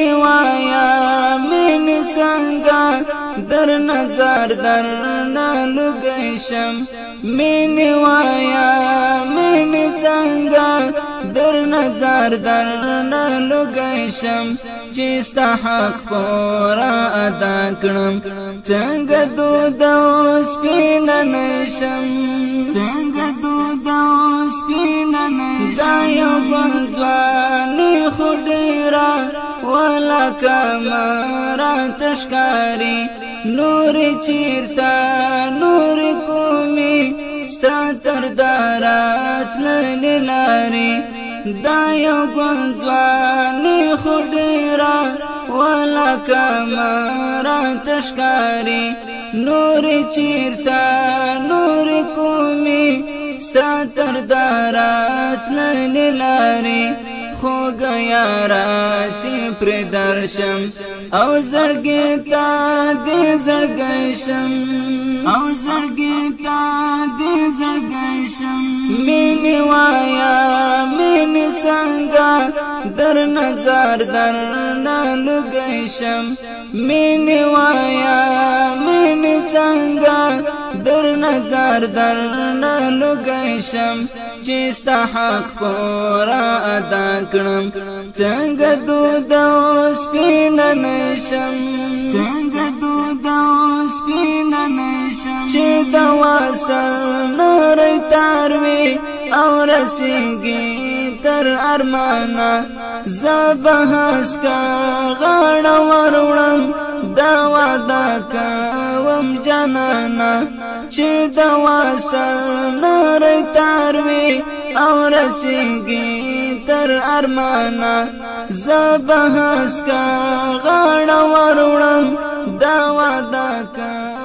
مینی وایا مینی څنګه در نظر در نلګیشم مینی وایا مینی څنګه در نظر در نلګیشم چې ستا حق پورا ادا کړم څنګه دود او سپین نشم څنګه دود او سپین نشم دا یو ځواني خو ډېره ولا کمره تشکاري نور چیرته نور کومي ستا تر دارات لاري دا یو ځواني خو ډېره ولا کمره تشکاري نور چیرته نور کومي ستا تر دارات لاري خوږ یارا چې پرې درشم او زړګي ته دې زړګی شم او زړګي ته دې زړګی شم مینې وایا مینې څنګه در نظر در نلګی شم مینې وایا مینې څنګه در نظر در نلګی شم چې ستا حق پورا ادا کړم څنګه دود او سپین نشم څنګه دود او سپین نشم چې د وصل نری تار وي او رسیږي تر ارمانه زه هسکا غاړه وروړم دا وعده کوم جانانه چې د وصل نری تار وي او رسیږي تر ارمانه زه هسکا غاړه وروړم دا وعده کوم